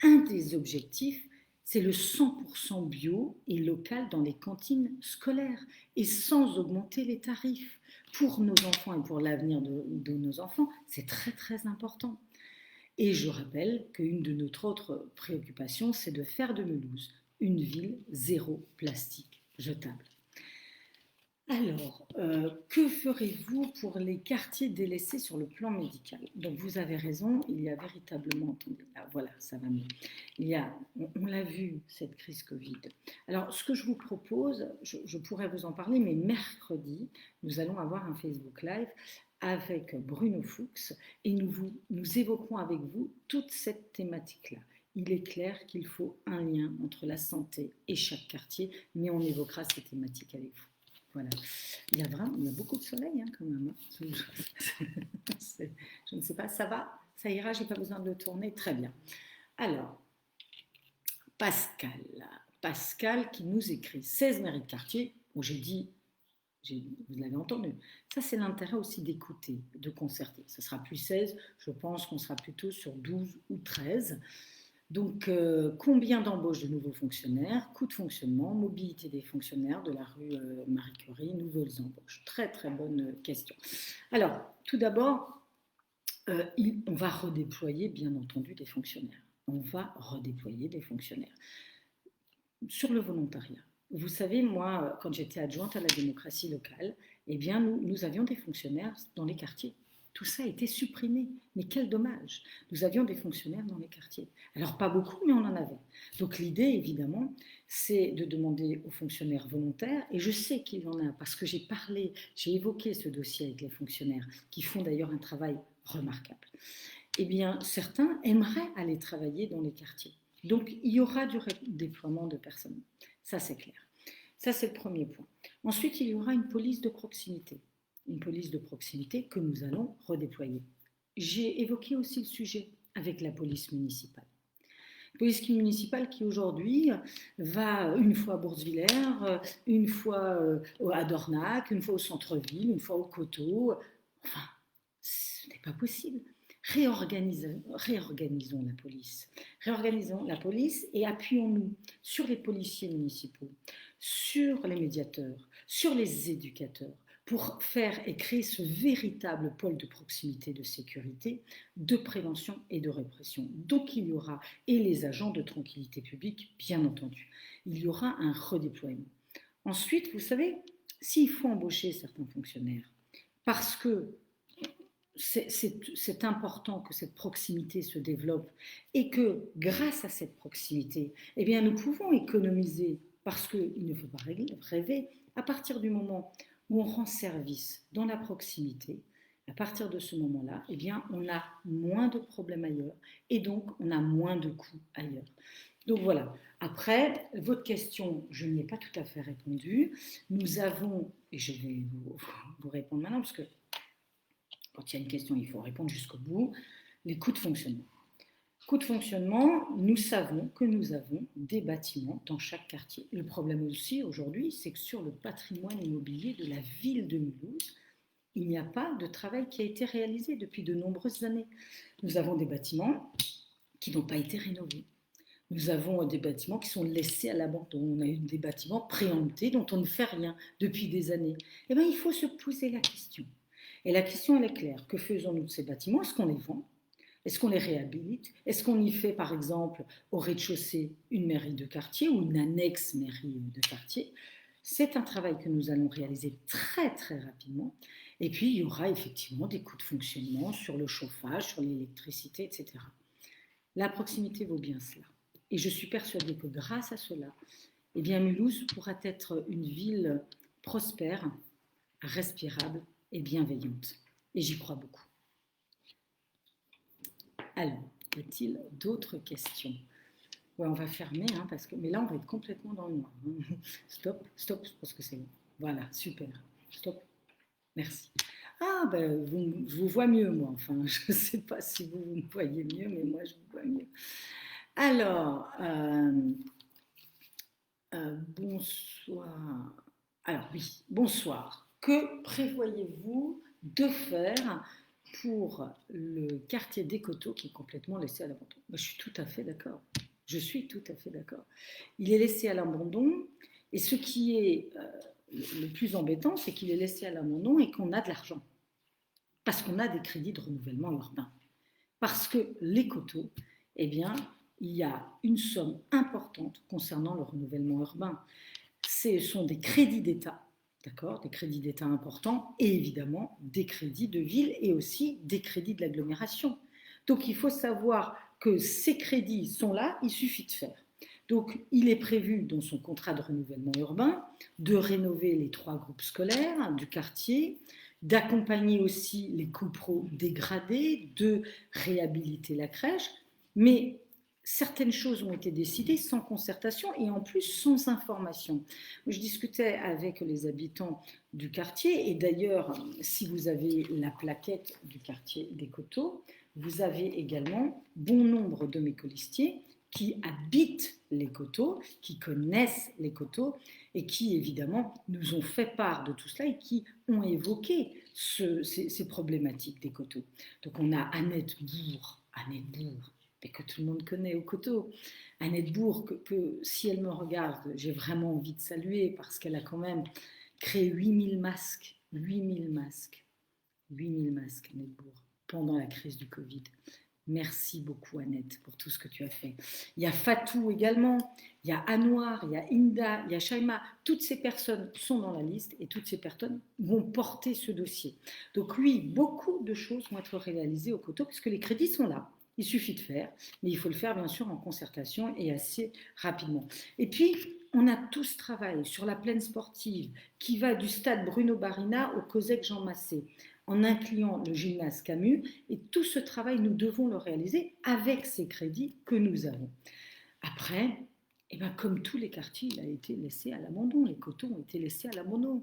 Un des objectifs, c'est le 100% bio et local dans les cantines scolaires et sans augmenter les tarifs. Pour nos enfants et pour l'avenir de nos enfants, c'est très très important. Et je rappelle qu'une de notre autre préoccupation, c'est de faire de Mulhouse une ville zéro plastique jetable. Alors, que ferez-vous pour les quartiers délaissés sur le plan médical? Donc, vous avez raison, il y a véritablement, voilà, ça va mieux. On l'a vu, cette crise Covid. Alors, ce que je vous propose, je pourrais vous en parler, mais mercredi, nous allons avoir un Facebook Live avec Bruno Fuchs et nous évoquerons avec vous toute cette thématique-là. Il est clair qu'il faut un lien entre la santé et chaque quartier, mais on évoquera ces thématiques avec vous. Voilà. Il y a beaucoup de soleil quand même. Je ne sais pas, ça va? Ça ira, je n'ai pas besoin de le tourner. Très bien. Alors, Pascal qui nous écrit 16 mairies de quartier, où j'ai dit, vous l'avez entendu, ça c'est l'intérêt aussi d'écouter, de concerter. Ce sera plus 16, je pense qu'on sera plutôt sur 12 ou 13. Donc, combien d'embauches de nouveaux fonctionnaires, coût de fonctionnement, mobilité des fonctionnaires de la rue Marie Curie, nouvelles embauches? Très, très bonne question. Alors, tout d'abord, on va redéployer, bien entendu, des fonctionnaires. On va redéployer des fonctionnaires. Sur le volontariat. Vous savez, moi, quand j'étais adjointe à la démocratie locale, nous avions des fonctionnaires dans les quartiers. Tout ça a été supprimé. Mais quel dommage. Nous avions des fonctionnaires dans les quartiers. Alors, pas beaucoup, mais on en avait. Donc, l'idée, évidemment, c'est de demander aux fonctionnaires volontaires, et je sais qu'il y en a, parce que j'ai évoqué ce dossier avec les fonctionnaires, qui font d'ailleurs un travail remarquable. Certains aimeraient aller travailler dans les quartiers. Donc, il y aura du déploiement de personnel. Ça, c'est clair. Ça, c'est le premier point. Ensuite, il y aura une police de proximité. Une police de proximité que nous allons redéployer. J'ai évoqué aussi le sujet avec la police municipale. La police municipale qui aujourd'hui va une fois à Bourswiller, une fois à Dornac, une fois au centre-ville, une fois au Coteau. Enfin, ce n'est pas possible. Réorganisons la police. Réorganisons la police et appuyons-nous sur les policiers municipaux, sur les médiateurs, sur les éducateurs, pour faire et créer ce véritable pôle de proximité de sécurité, de prévention et de répression. Donc il y aura, et les agents de tranquillité publique, bien entendu, il y aura un redéploiement. Ensuite, vous savez, s'il faut embaucher certains fonctionnaires, parce que c'est important que cette proximité se développe et que grâce à cette proximité, eh bien, nous pouvons économiser parce qu'il ne faut pas rêver à partir du moment où on rend service dans la proximité. À partir de ce moment-là, eh bien, on a moins de problèmes ailleurs et donc on a moins de coûts ailleurs. Donc voilà. Après, votre question, je n'y ai pas tout à fait répondu. Nous avons, et je vais vous répondre maintenant, parce que quand il y a une question, il faut répondre jusqu'au bout, les coûts de fonctionnement. Coûts de fonctionnement, nous savons que nous avons des bâtiments dans chaque quartier. Le problème aussi aujourd'hui, c'est que sur le patrimoine immobilier de la ville de Mulhouse, il n'y a pas de travail qui a été réalisé depuis de nombreuses années. Nous avons des bâtiments qui n'ont pas été rénovés. Nous avons des bâtiments qui sont laissés à l'abandon. On a eu des bâtiments préemptés dont on ne fait rien depuis des années. Eh bien, il faut se poser la question. Et la question, elle est claire. Que faisons-nous de ces bâtiments? Est-ce qu'on les vend? Est-ce qu'on les réhabilite? Est-ce qu'on y fait, par exemple, au rez-de-chaussée, une mairie de quartier ou une annexe mairie de quartier? C'est un travail que nous allons réaliser très, très rapidement. Et puis, il y aura effectivement des coûts de fonctionnement sur le chauffage, sur l'électricité, etc. La proximité vaut bien cela. Et je suis persuadée que grâce à cela, eh bien, Mulhouse pourra être une ville prospère, respirable et bienveillante. Et j'y crois beaucoup. Alors, y a-t-il d'autres questions? Ouais, on va fermer, hein, mais là, on va être complètement dans le noir. Stop, parce que c'est bon. Voilà, super. Stop. Merci. Ah, ben, je vous vois mieux, moi. Enfin, je ne sais pas si vous me voyez mieux, mais moi, je vous vois mieux. Alors, bonsoir. Alors oui, bonsoir. Que prévoyez-vous de faire pour le quartier des Coteaux qui est complètement laissé à l'abandon? Je suis tout à fait d'accord. Je suis tout à fait d'accord. Il est laissé à l'abandon et ce qui est le plus embêtant, c'est qu'il est laissé à l'abandon et qu'on a de l'argent. Parce qu'on a des crédits de renouvellement urbain. Parce que les Coteaux, eh bien, il y a une somme importante concernant le renouvellement urbain. Ce sont des crédits d'État, d'accord, des crédits d'État importants et évidemment des crédits de ville et aussi des crédits de l'agglomération. Donc il faut savoir que ces crédits sont là, il suffit de faire. Donc il est prévu dans son contrat de renouvellement urbain de rénover les 3 groupes scolaires du quartier, d'accompagner aussi les copros dégradés, de réhabiliter la crèche, mais certaines choses ont été décidées sans concertation et en plus sans information. Je discutais avec les habitants du quartier et d'ailleurs, si vous avez la plaquette du quartier des Coteaux, vous avez également bon nombre de mes colistiers qui habitent les Coteaux, qui connaissent les Coteaux et qui évidemment nous ont fait part de tout cela et qui ont évoqué ces problématiques des Coteaux. Donc on a Annette Bourg, et que tout le monde connaît au Coteaux. Annette Bourg, que si elle me regarde, j'ai vraiment envie de saluer parce qu'elle a quand même créé 8000 masques, 8000 masques, 8000 masques, Annette Bourg, pendant la crise du Covid. Merci beaucoup Annette pour tout ce que tu as fait. Il y a Fatou également, il y a Anouar, il y a Inda, il y a Shaima. Toutes ces personnes sont dans la liste et toutes ces personnes vont porter ce dossier. Donc oui, beaucoup de choses vont être réalisées au Coteaux puisque les crédits sont là. Il suffit de faire, mais il faut le faire bien sûr en concertation et assez rapidement. Et puis, on a tout ce travail sur la plaine sportive qui va du stade Bruno Barina au COSEC Jean Massé en incluant le gymnase Camus. Et tout ce travail, nous devons le réaliser avec ces crédits que nous avons. Après, eh ben, comme tous les quartiers, il a été laissé à l'abandon. Les Coteaux ont été laissés à l'abandon.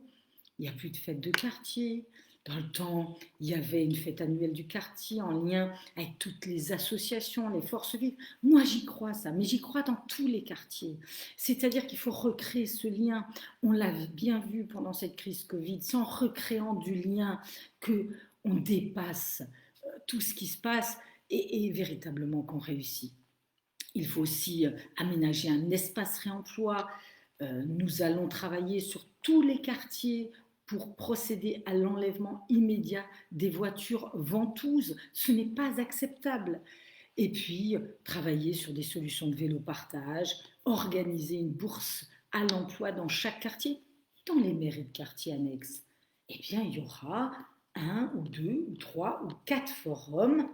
Il n'y a plus de fête de quartier. Dans le temps, il y avait une fête annuelle du quartier en lien avec toutes les associations, les forces vives. Moi, j'y crois ça, mais j'y crois dans tous les quartiers. C'est-à-dire qu'il faut recréer ce lien. On l'a bien vu pendant cette crise Covid, c'est en recréant du lien qu'on dépasse tout ce qui se passe et véritablement qu'on réussit. Il faut aussi aménager un espace réemploi. Nous allons travailler sur tous les quartiers pour procéder à l'enlèvement immédiat des voitures ventouses. Ce n'est pas acceptable. Et puis, travailler sur des solutions de vélo-partage, organiser une bourse à l'emploi dans chaque quartier, dans les mairies de quartier annexes. Eh bien, il y aura un ou deux ou trois ou quatre forums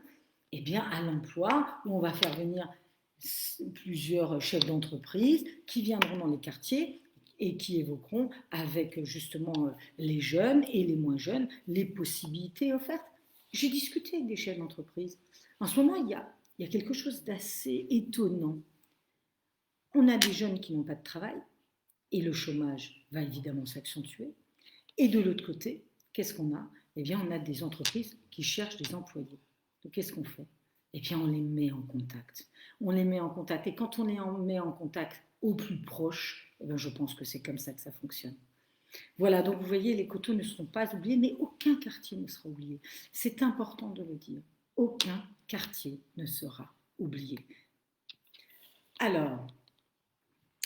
eh bien, à l'emploi où on va faire venir plusieurs chefs d'entreprise qui viendront dans les quartiers et qui évoqueront avec justement les jeunes et les moins jeunes les possibilités offertes. J'ai discuté avec des chefs d'entreprise. En ce moment, il y a quelque chose d'assez étonnant. On a des jeunes qui n'ont pas de travail et le chômage va évidemment s'accentuer. Et de l'autre côté, qu'est-ce qu'on a? Eh bien, on a des entreprises qui cherchent des employés. Donc, qu'est-ce qu'on fait? Eh bien, on les met en contact. On les met en contact. Et quand on les met en contact au plus proche, eh bien, je pense que c'est comme ça que ça fonctionne. Voilà, donc vous voyez, les coteaux ne seront pas oubliés, mais aucun quartier ne sera oublié. C'est important de le dire. Aucun quartier ne sera oublié. Alors,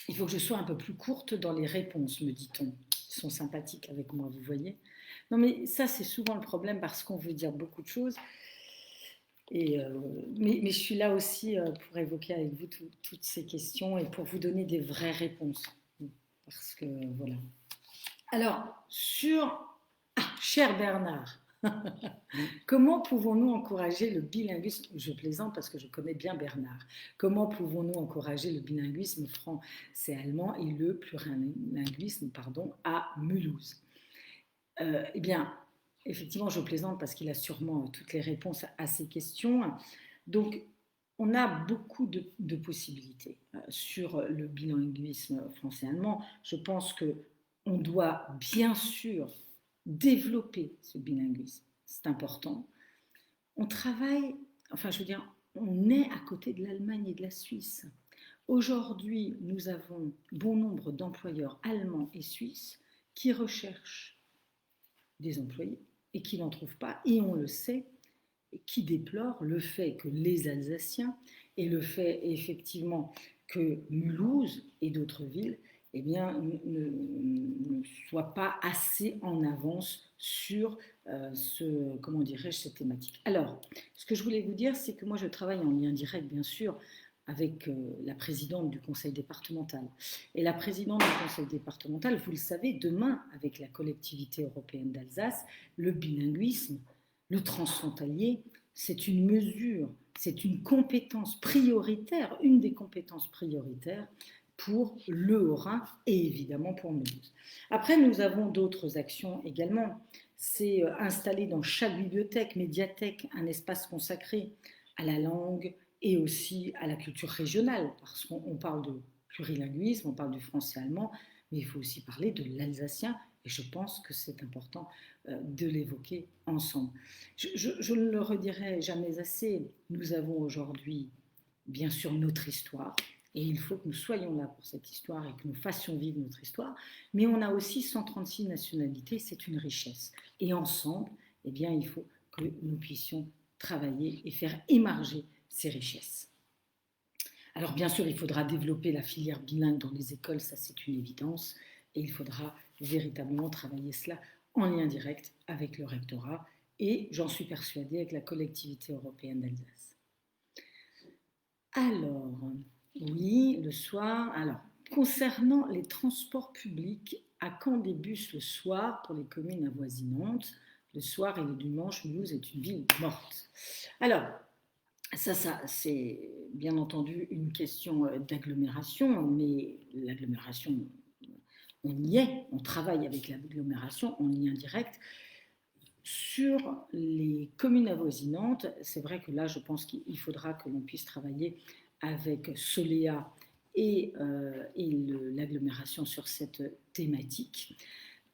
il faut que je sois un peu plus courte dans les réponses, me dit-on. Ils sont sympathiques avec moi, vous voyez. Non, mais ça, c'est souvent le problème parce qu'on veut dire beaucoup de choses. Mais je suis là aussi pour évoquer avec vous toutes ces questions et pour vous donner des vraies réponses. Parce que, voilà. Alors, cher Bernard, comment pouvons-nous encourager le bilinguisme? Je plaisante parce que je connais bien Bernard. Comment pouvons-nous encourager le bilinguisme français-allemand et le plurilinguisme à Mulhouse? Eh bien, effectivement, je plaisante parce qu'il a sûrement toutes les réponses à ces questions. Donc, on a beaucoup de possibilités sur le bilinguisme français-allemand. Je pense qu'on doit bien sûr développer ce bilinguisme. C'est important. On travaille, enfin je veux dire, on est à côté de l'Allemagne et de la Suisse. Aujourd'hui, nous avons bon nombre d'employeurs allemands et suisses qui recherchent des employés et qui n'en trouvent pas, et on le sait, qui déplorent le fait que les Alsaciens et le fait effectivement que Mulhouse et d'autres villes eh bien, ne soient pas assez en avance sur comment dirais-je, cette thématique. Alors, ce que je voulais vous dire, c'est que moi je travaille en lien direct, bien sûr, avec la présidente du conseil départemental. Et la présidente du conseil départemental, vous le savez, demain, avec la collectivité européenne d'Alsace, le bilinguisme, le transfrontalier, c'est une mesure, c'est une compétence prioritaire, une des compétences prioritaires pour le Haut-Rhin et évidemment pour Mulhouse. Après, nous avons d'autres actions également. C'est installer dans chaque bibliothèque, médiathèque, un espace consacré à la langue et aussi à la culture régionale, parce qu'on parle de plurilinguisme, on parle du français-allemand, mais il faut aussi parler de l'alsacien, et je pense que c'est important de l'évoquer ensemble. Je ne le redirai jamais assez, nous avons aujourd'hui, bien sûr, notre histoire, et il faut que nous soyons là pour cette histoire et que nous fassions vivre notre histoire, mais on a aussi 136 nationalités, c'est une richesse. Et ensemble, eh bien, il faut que nous puissions travailler et faire émerger ces richesses. Alors bien sûr, il faudra développer la filière bilingue dans les écoles, ça c'est une évidence, et il faudra véritablement travailler cela en lien direct avec le rectorat et, j'en suis persuadée, avec la collectivité européenne d'Alsace. Alors, oui, le soir. Alors, concernant les transports publics, à quand des bus le soir pour les communes avoisinantes? Le soir et le dimanche, Mulhouse est une ville morte. Alors, ça c'est bien entendu une question d'agglomération, mais l'agglomération, on y est, on travaille avec l'agglomération en lien direct. Sur les communes avoisinantes, c'est vrai que là, je pense qu'il faudra que l'on puisse travailler avec Solea et l'agglomération sur cette thématique.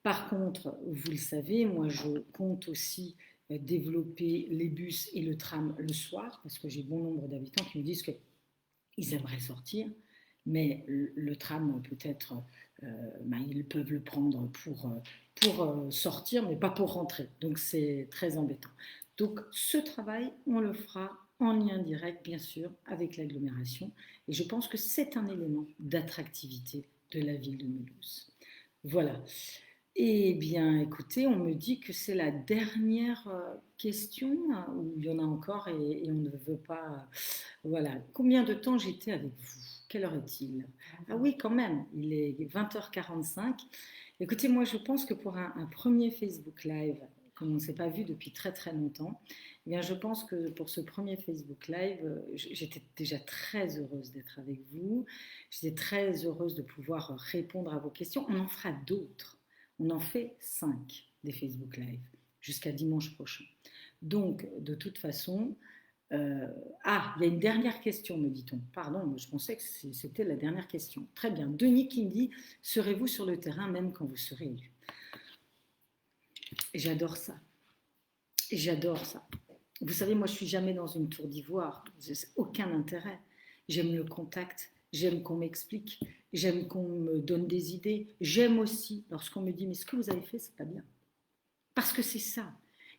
Par contre, vous le savez, moi je compte aussi développer les bus et le tram le soir, parce que j'ai bon nombre d'habitants qui me disent qu'ils aimeraient sortir, mais le tram peut-être, ils peuvent le prendre pour sortir, mais pas pour rentrer. Donc c'est très embêtant. Donc ce travail, on le fera en lien direct, bien sûr, avec l'agglomération. Et je pense que c'est un élément d'attractivité de la ville de Mulhouse. Voilà. Eh bien, écoutez, on me dit que c'est la dernière question, ou il y en a encore et on ne veut pas. Voilà. Combien de temps j'étais avec vous? Quelle heure est-il? Ah oui, quand même, il est 20h45. Écoutez, moi, je pense que pour un premier Facebook Live, comme on ne s'est pas vu depuis très très longtemps, eh bien, je pense que pour ce premier Facebook Live, j'étais déjà très heureuse d'être avec vous. J'étais très heureuse de pouvoir répondre à vos questions. On en fera d'autres. On en fait 5 des Facebook Live jusqu'à dimanche prochain. Donc, de toute façon, il y a une dernière question, me dit-on. Pardon, je pensais que c'était la dernière question. Très bien. Denis qui me dit, serez-vous sur le terrain même quand vous serez élu? J'adore ça. J'adore ça. Vous savez, moi, je suis jamais dans une tour d'ivoire. J'ai aucun intérêt. J'aime le contact. J'aime qu'on m'explique. J'aime qu'on me donne des idées. J'aime aussi lorsqu'on me dit, mais ce que vous avez fait, c'est pas bien. Parce que c'est ça.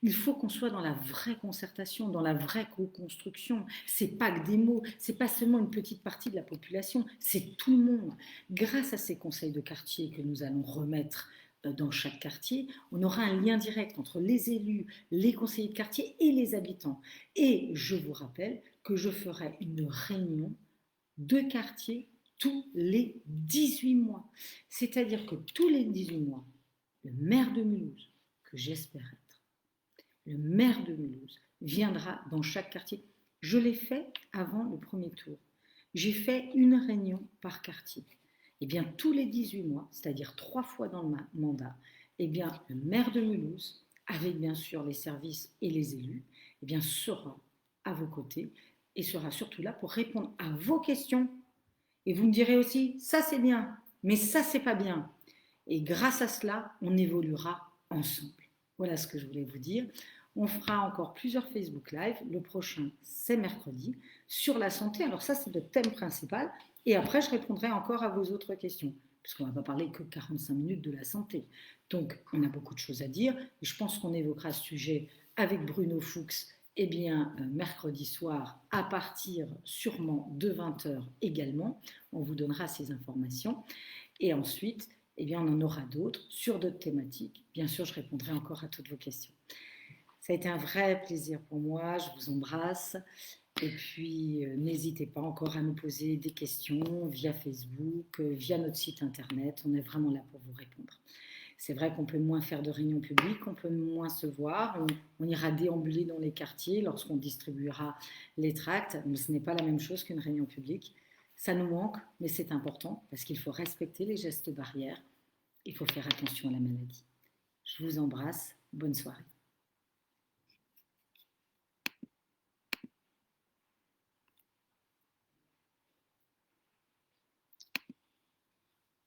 Il faut qu'on soit dans la vraie concertation, dans la vraie co-construction. C'est pas que des mots, c'est pas seulement une petite partie de la population, c'est tout le monde. Grâce à ces conseils de quartier que nous allons remettre dans chaque quartier, on aura un lien direct entre les élus, les conseillers de quartier et les habitants. Et je vous rappelle que je ferai une réunion de quartier tous les 18 mois. C'est-à-dire que tous les 18 mois, le maire de Mulhouse, que j'espère être, le maire de Mulhouse viendra dans chaque quartier. Je l'ai fait avant le premier tour. J'ai fait une réunion par quartier. Eh bien, tous les 18 mois, c'est-à-dire 3 fois dans le mandat, eh bien, le maire de Mulhouse, avec bien sûr les services et les élus, eh bien, sera à vos côtés et sera surtout là pour répondre à vos questions. Et vous me direz aussi, ça c'est bien, mais ça c'est pas bien. Et grâce à cela, on évoluera ensemble. Voilà ce que je voulais vous dire. On fera encore plusieurs Facebook Live. Le prochain, c'est mercredi, sur la santé. Alors ça, c'est le thème principal. Et après, je répondrai encore à vos autres questions, puisqu'on ne va pas parler que 45 minutes de la santé. Donc, on a beaucoup de choses à dire. Et je pense qu'on évoquera ce sujet avec Bruno Fuchs, mercredi soir, à partir sûrement de 20h également. On vous donnera ces informations. Et ensuite, on en aura d'autres sur d'autres thématiques. Bien sûr, je répondrai encore à toutes vos questions. Ça a été un vrai plaisir pour moi. Je vous embrasse. Et puis, n'hésitez pas encore à nous poser des questions via Facebook, via notre site internet. On est vraiment là pour vous répondre. C'est vrai qu'on peut moins faire de réunions publiques, on peut moins se voir. On ira déambuler dans les quartiers lorsqu'on distribuera les tracts. Mais ce n'est pas la même chose qu'une réunion publique. Ça nous manque, mais c'est important parce qu'il faut respecter les gestes barrières. Il faut faire attention à la maladie. Je vous embrasse. Bonne soirée.